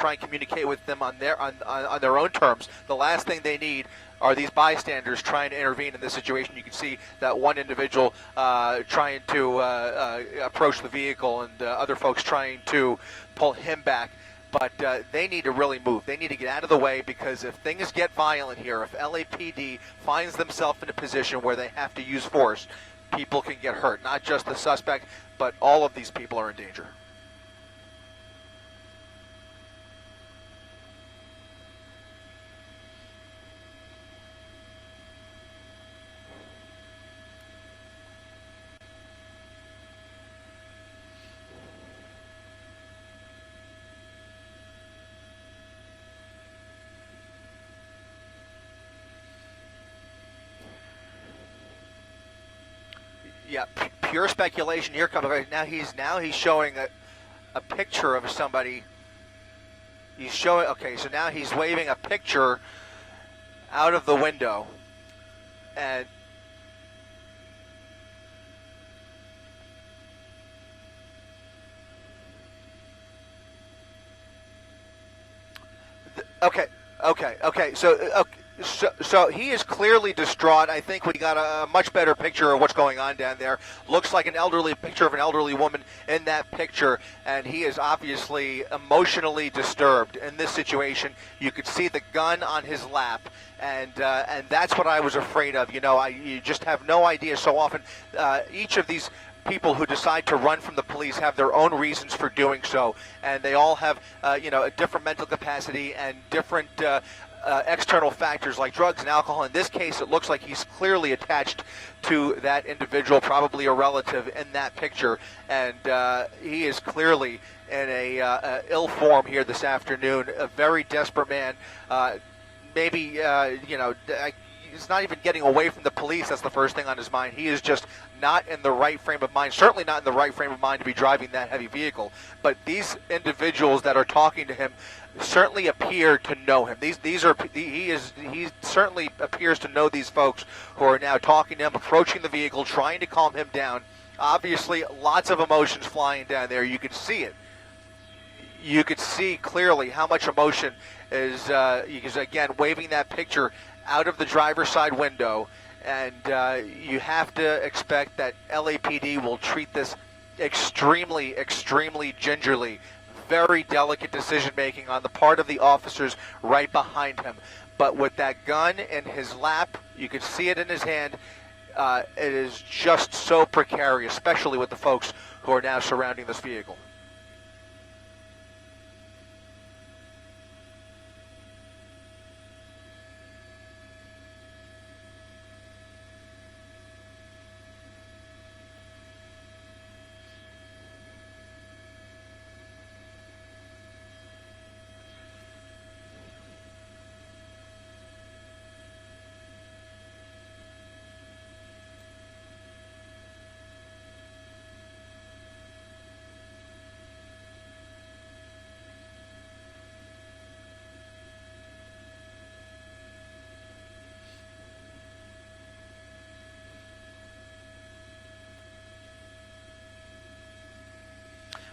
try and communicate with them on their own terms. The last thing they need are these bystanders trying to intervene in this situation. You can see that one individual trying to approach the vehicle, and other folks trying to pull him back. But they need to really move. They need to get out of the way, because if things get violent here, if LAPD finds themselves in a position where they have to use force, people can get hurt. Not just the suspect, but all of these people are in danger. Yeah, pure speculation here. Now he's showing a picture of somebody. He's showing. Okay, so now he's waving a picture out of the window, and okay. So he is clearly distraught. I think we got a much better picture of what's going on down there. Looks like a picture of an elderly woman in that picture, and he is obviously emotionally disturbed in this situation. You could see the gun on his lap, and that's what I was afraid of. You just have no idea. So often, each of these people who decide to run from the police have their own reasons for doing so, and they all have a different mental capacity and different external factors like drugs and alcohol. In this case, it looks like he's clearly attached to that individual, probably a relative in that picture, and he is clearly in a ill form here this afternoon. A very desperate man. He's not even getting away from the police. That's the first thing on his mind. He is just not in the right frame of mind, certainly not in the right frame of mind to be driving that heavy vehicle. But these individuals that are talking to him certainly appear to know him. He certainly appears to know these folks who are now talking to him, approaching the vehicle, trying to calm him down. Obviously, lots of emotions flying down there. You could see it. You could see clearly how much emotion is, again, waving that picture out of the driver's side window, and you have to expect that LAPD will treat this extremely, extremely gingerly. Very delicate decision-making on the part of the officers right behind him. But with that gun in his lap, you can see it in his hand, it is just so precarious, especially with the folks who are now surrounding this vehicle.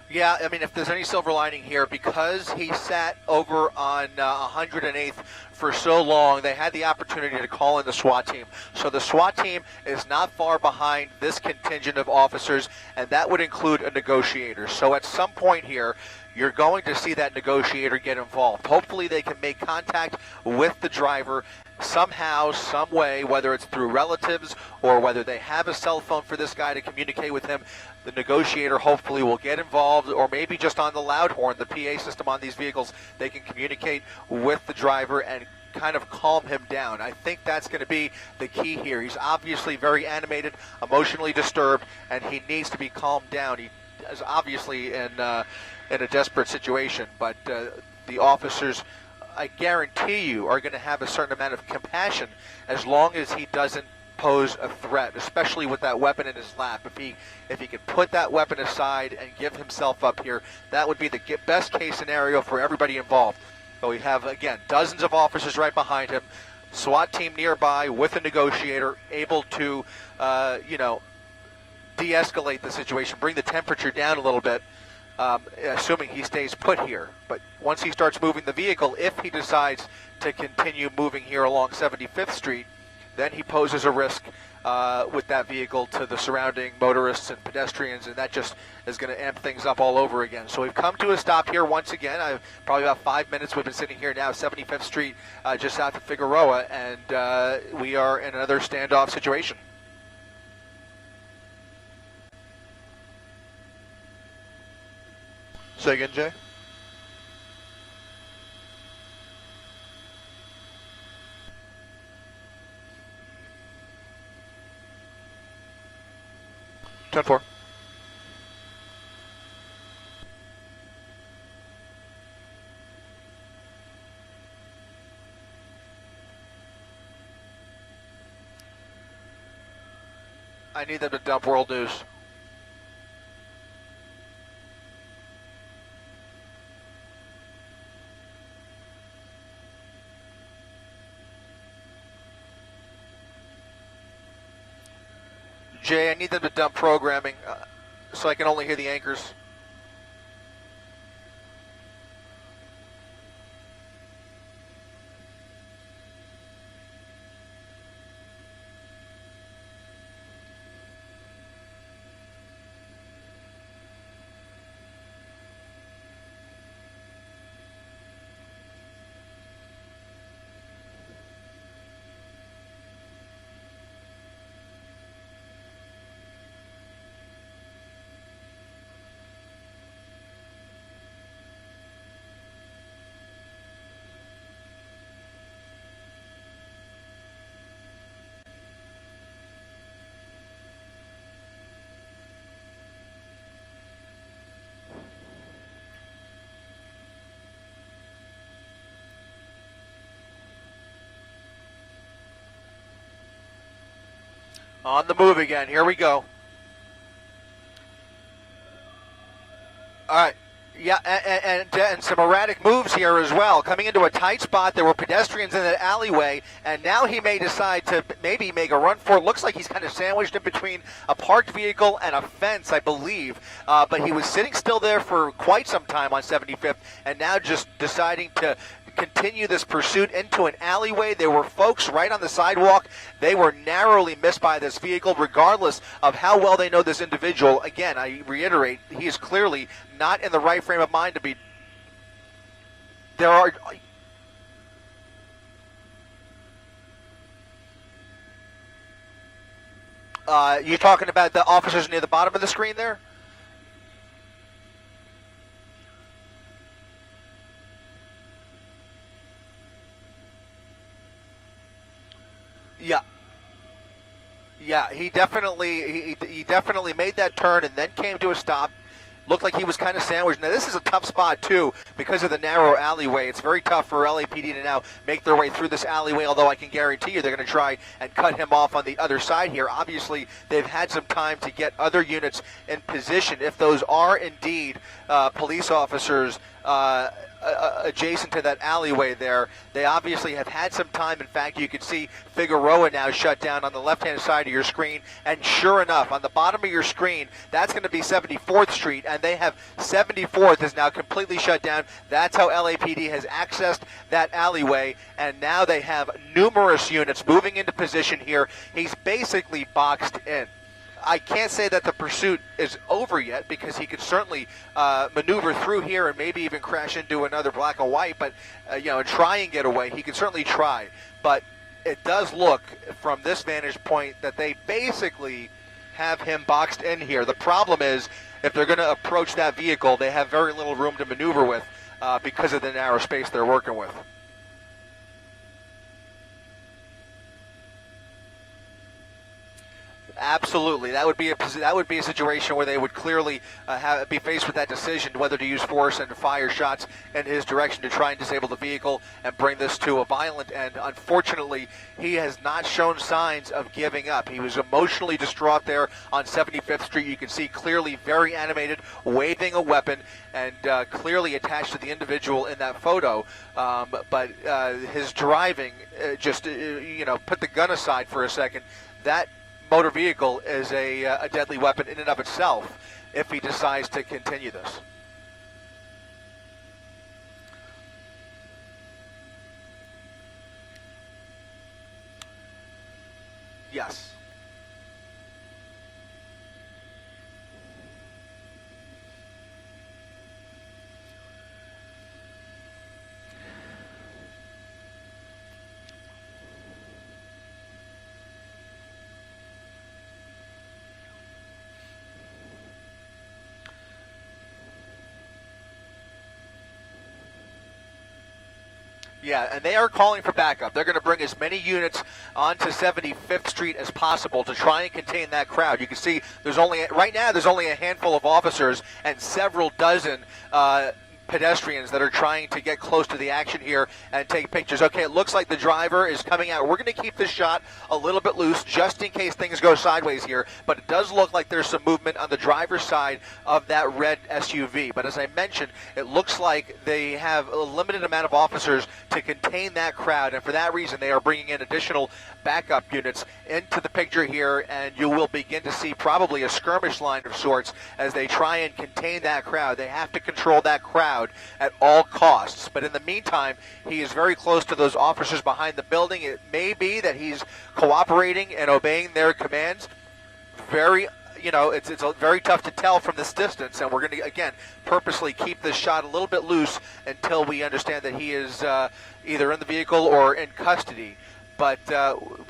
Yeah, I mean, if there's any silver lining here, because he sat over on 108th for so long, they had the opportunity to call in the SWAT team. So the SWAT team is not far behind this contingent of officers, and that would include a negotiator. So at some point here, you're going to see that negotiator get involved. Hopefully they can make contact with the driver somehow, some way, whether it's through relatives or whether they have a cell phone for this guy to communicate with him. The negotiator hopefully will get involved, or maybe just on the loud horn, the PA system on these vehicles, they can communicate with the driver and kind of calm him down. I think that's going to be the key here. He's obviously very animated, emotionally disturbed, and he needs to be calmed down. He is obviously in a desperate situation, but the officers, I guarantee you, are going to have a certain amount of compassion as long as he doesn't pose a threat, especially with that weapon in his lap. If he could put that weapon aside and give himself up here, that would be the best case scenario for everybody involved. But we have, again, dozens of officers right behind him, SWAT team nearby with a negotiator able to, de-escalate the situation, bring the temperature down a little bit. assuming he stays put here. But once he starts moving the vehicle, if he decides to continue moving here along 75th Street, then he poses a risk with that vehicle to the surrounding motorists and pedestrians, and that just is going to amp things up all over again. So we've come to a stop here once again. Probably about 5 minutes we've been sitting here now, 75th Street, just south of Figueroa, and we are in another standoff situation. Say again, Jay? Ten four. I need them to dump World News. Jay, I need them to dump programming so I can only hear the anchors. On the move again. Here we go. All right. Yeah, and some erratic moves here as well. Coming into a tight spot, there were pedestrians in the alleyway, and now he may decide to maybe make a run for it. Looks like he's kind of sandwiched in between a parked vehicle and a fence, I believe. But he was sitting still there for quite some time on 75th, and now just deciding to continue this pursuit into an alleyway. There were folks right on the sidewalk. They were narrowly missed by this vehicle, regardless of how well they know this individual. Again, I reiterate, he is clearly not in the right frame of mind to be. There are. You talking about the officers near the bottom of the screen there? Yeah, he definitely made that turn and then came to a stop. Looked like he was kind of sandwiched. Now, this is a tough spot, too, because of the narrow alleyway. It's very tough for LAPD to now make their way through this alleyway, although I can guarantee you they're going to try and cut him off on the other side here. Obviously, they've had some time to get other units in position. If those are indeed police officers adjacent to that alleyway there, they obviously have had some time. In fact, you can see Figueroa now shut down on the left-hand side of your screen, and sure enough, on the bottom of your screen, that's going to be 74th Street, and they have 74th is now completely shut down. That's how LAPD has accessed that alleyway, and now they have numerous units moving into position here. He's basically boxed in. I can't say that the pursuit is over yet, because he could certainly maneuver through here and maybe even crash into another black and white, but and try and get away. He could certainly try, but it does look from this vantage point that they basically have him boxed in here. The problem is, if they're going to approach that vehicle, they have very little room to maneuver with because of the narrow space they're working with. Absolutely, that would be a situation where they would clearly be faced with that decision whether to use force and to fire shots in his direction to try and disable the vehicle and bring this to a violent end. Unfortunately, he has not shown signs of giving up. He was emotionally distraught there on 75th Street. You can see clearly very animated, waving a weapon, and clearly attached to the individual in that photo. But his driving just put the gun aside for a second. That motor vehicle is a deadly weapon in and of itself if he decides to continue this. Yes. Yeah, and they are calling for backup. They're going to bring as many units onto 75th Street as possible to try and contain that crowd. You can see right now there's only a handful of officers and several dozen pedestrians that are trying to get close to the action here and take pictures. Okay, it looks like the driver is coming out. We're going to keep this shot a little bit loose just in case things go sideways here, but it does look like there's some movement on the driver's side of that red SUV. But as I mentioned, it looks like they have a limited amount of officers to contain that crowd, and for that reason they are bringing in additional backup units into the picture here, and you will begin to see probably a skirmish line of sorts as they try and contain that crowd. They have to control that crowd at all costs, but in the meantime he is very close to those officers behind the building. It may be that he's cooperating and obeying their commands. It's very tough to tell from this distance, and we're going to again purposely keep this shot a little bit loose until we understand that he is either in the vehicle or in custody. But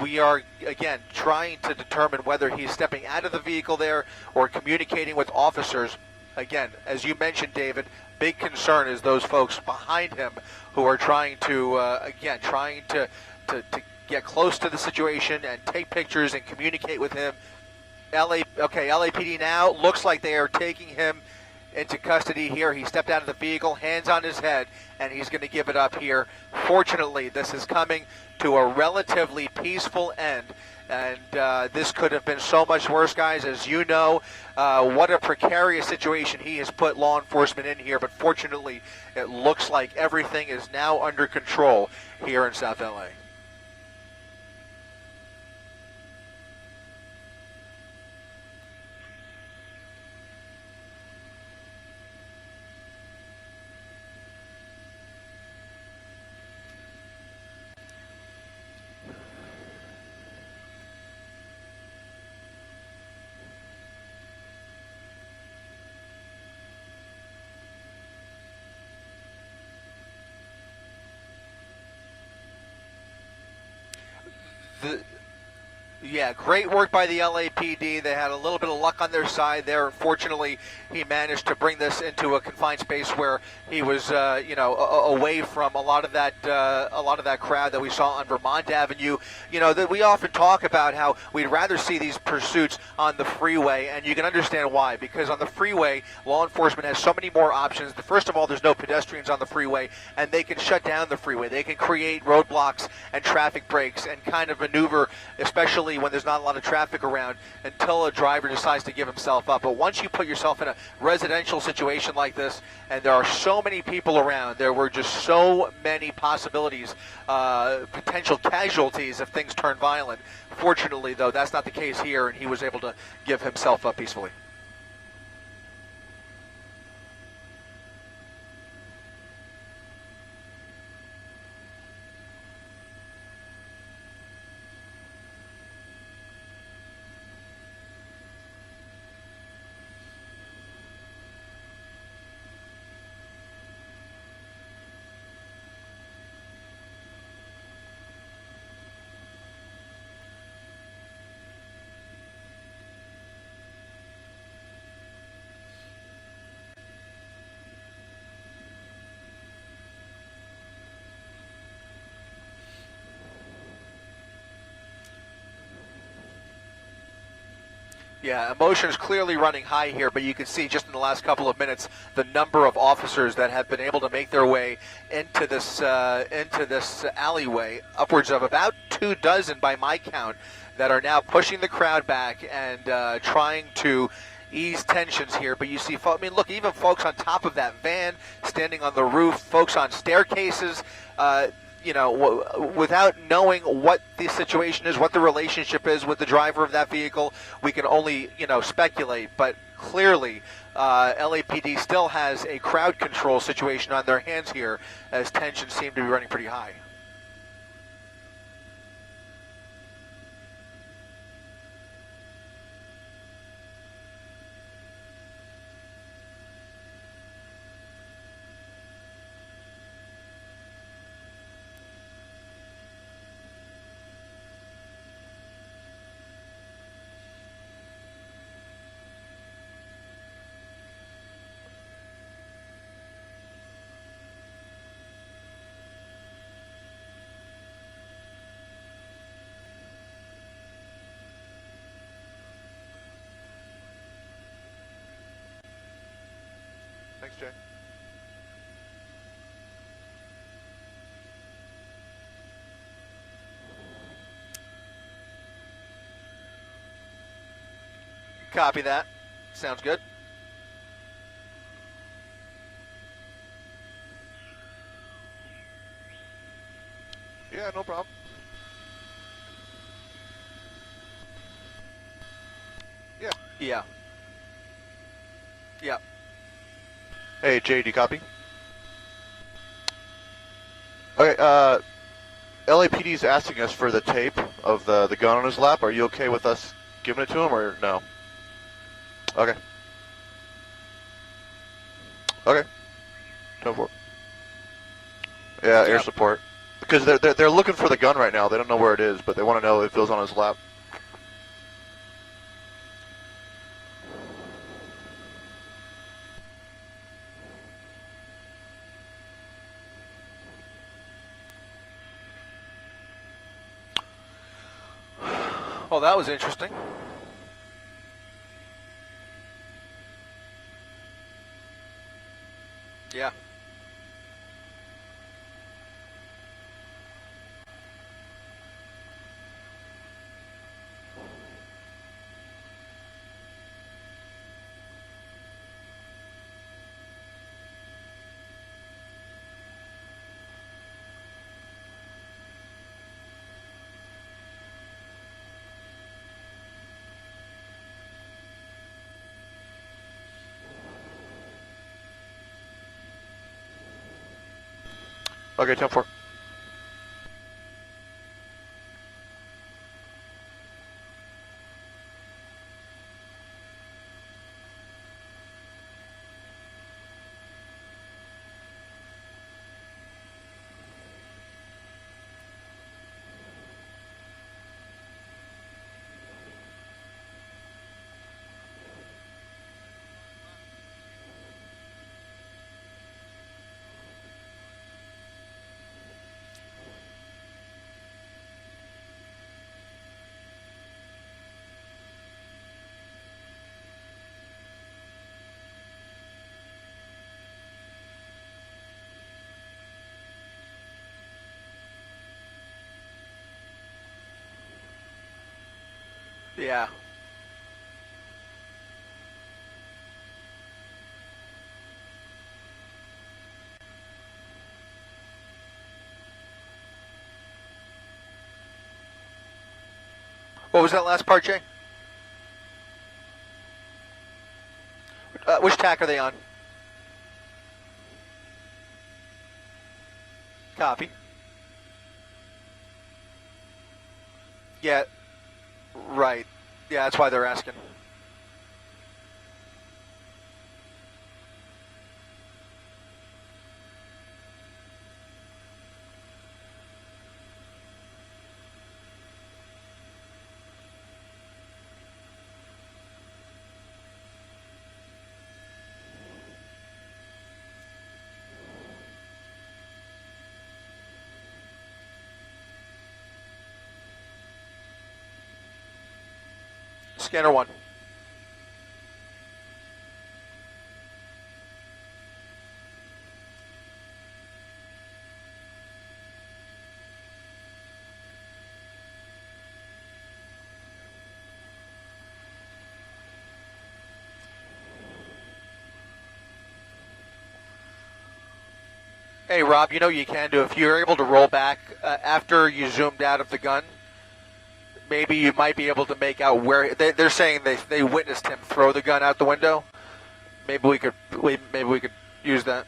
we are, again, trying to determine whether he's stepping out of the vehicle there or communicating with officers. Again, as you mentioned, David, big concern is those folks behind him who are trying to, get close to the situation and take pictures and communicate with him. LAPD now looks like they are taking him into custody here. He stepped out of the vehicle, hands on his head, and he's going to give it up here. Fortunately, this is coming to a relatively peaceful end, and this could have been so much worse, guys. As you know, what a precarious situation he has put law enforcement in here, but fortunately it looks like everything is now under control here in South LA. Yeah, great work by the LAPD. They had a little bit of luck on their side there. Fortunately, he managed to bring this into a confined space where he was, away from a lot of that crowd that we saw on Vermont Avenue. You know, that we often talk about how we'd rather see these pursuits on the freeway, and you can understand why. Because on the freeway, law enforcement has so many more options. First of all, there's no pedestrians on the freeway, and they can shut down the freeway. They can create roadblocks and traffic breaks and kind of maneuver, especially when there's not a lot of traffic around, until a driver decides to give himself up. But once you put yourself in a residential situation like this, and there are so many people around, there were just so many possibilities, potential casualties if things turn violent. Fortunately, though, that's not the case here, and he was able to give himself up peacefully. Yeah, emotion is clearly running high here, but you can see just in the last couple of minutes the number of officers that have been able to make their way into this alleyway, upwards of about 24 by my count, that are now pushing the crowd back and trying to ease tensions here. But you see, look, even folks on top of that van, standing on the roof, folks on staircases, without knowing what the situation is, what the relationship is with the driver of that vehicle, we can only, speculate. But clearly, LAPD still has a crowd control situation on their hands here, as tensions seem to be running pretty high. Jay. Copy that. Sounds good. Yeah, no problem. Yeah. Yeah. Yeah. Hey, Jay, do you copy? Okay, LAPD's asking us for the tape of the gun on his lap. Are you okay with us giving it to him or no? Okay. Okay. No more. Yeah, air support. Because they're looking for the gun right now. They don't know where it is, but they want to know if it was on his lap. Well, that was interesting. Yeah. Okay, 10-4. Yeah. What was that last part, Jay? Which tack are they on? Copy. Yeah. Right. Yeah, that's why they're asking. Scanner 1. Hey, Rob, you know you can do, if you're able to roll back after you zoomed out of the gun, maybe you might be able to make out where they're saying they witnessed him throw the gun out the window. Maybe we could use that.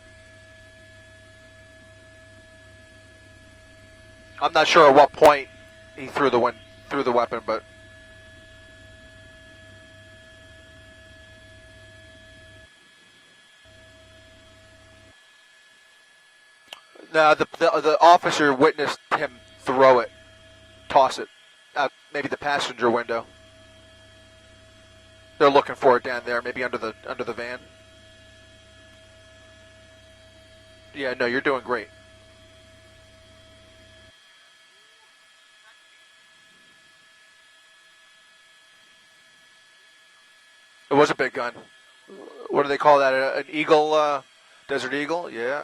I'm not sure at what point he threw the weapon, but no, the officer witnessed him throw it, toss it out maybe the passenger window. They're looking for it down there, maybe under the van. Yeah, no, you're doing great. It was a big gun. What do they call that? An eagle? Desert Eagle, yeah.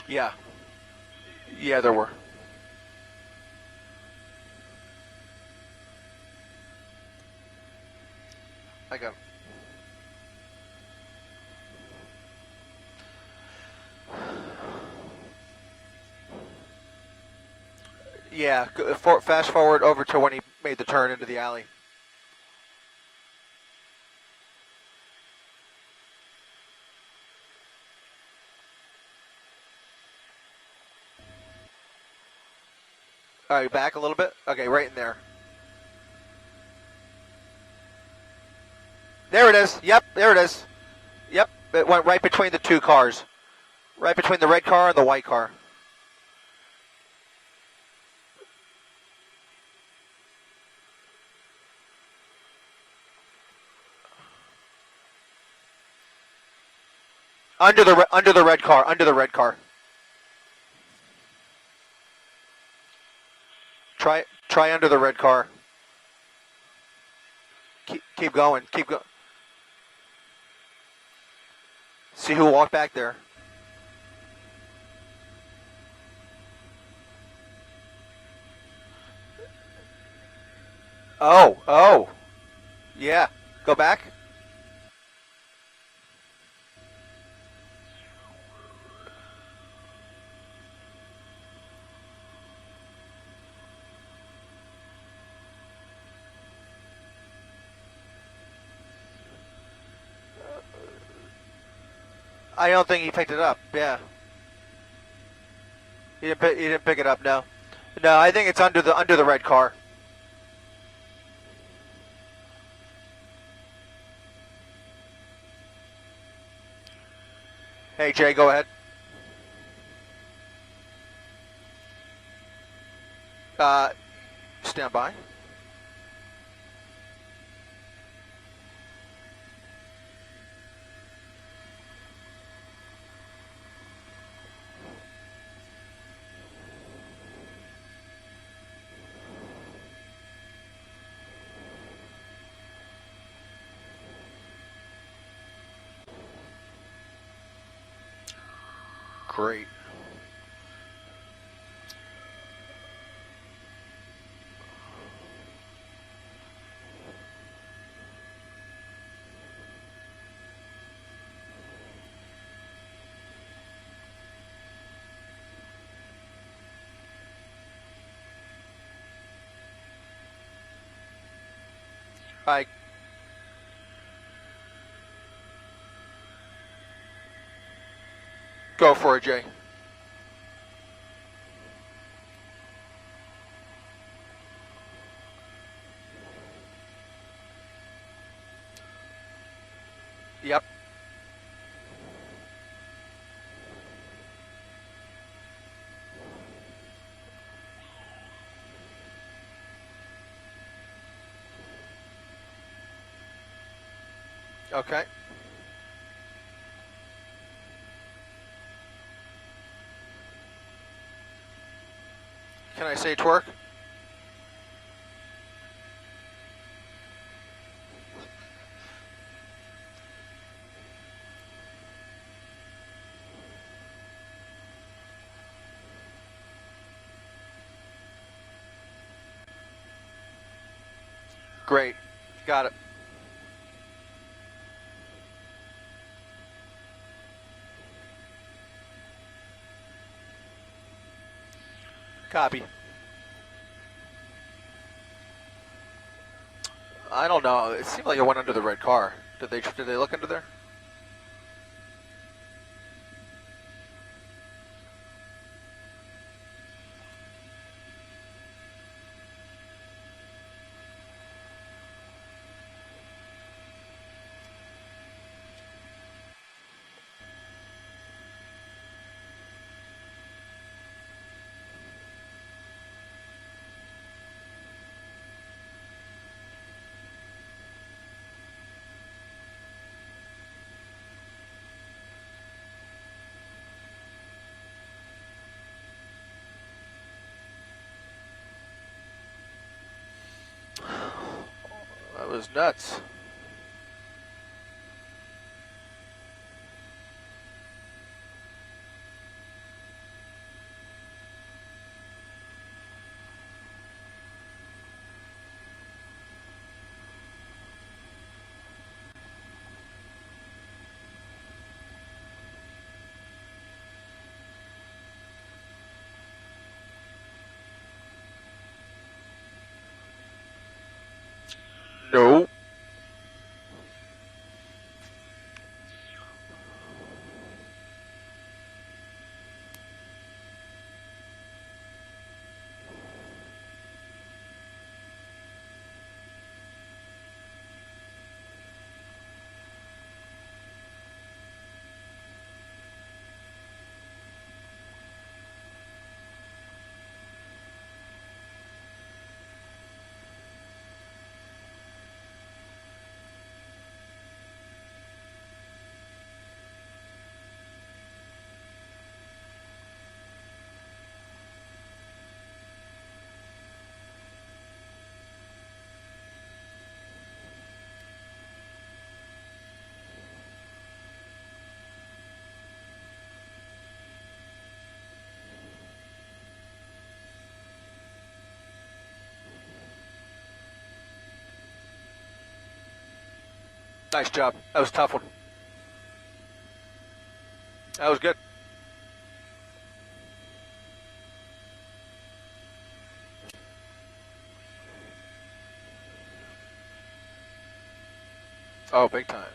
Yeah. Yeah, there were. I got 'em. Yeah, fast forward over to when he made the turn into the alley. All right, back a little bit. Okay, right in there. There it is. Yep, there it is. Yep, it went right between the two cars. Right between the red car and the white car. Under the red car. Under the red car. Try under the red car. Keep going. Keep going. See who walked back there. Oh. Yeah. Go back. I don't think he picked it up. Yeah. He didn't pick it up. No. No, I think it's under the red car. Hey Jay, go ahead. Stand by. Great. All right. Go for it, Jay. Yep. Okay. Can I say twerk? Great. Got it. Copy. I don't know. It seemed like it went under the red car. Did they look under there? That was nuts. No. Nice job. That was a tough one. That was good. Oh, big time.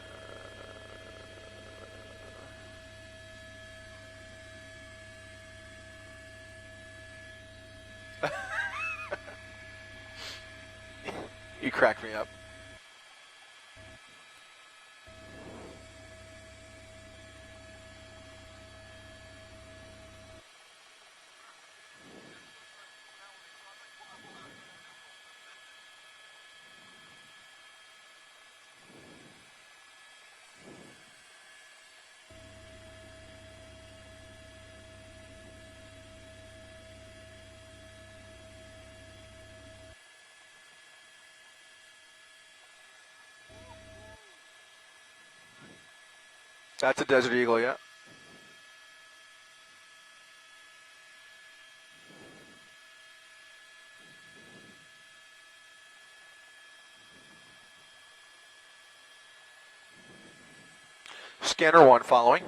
You cracked me up. That's a Desert Eagle, yeah. Scanner 1 following.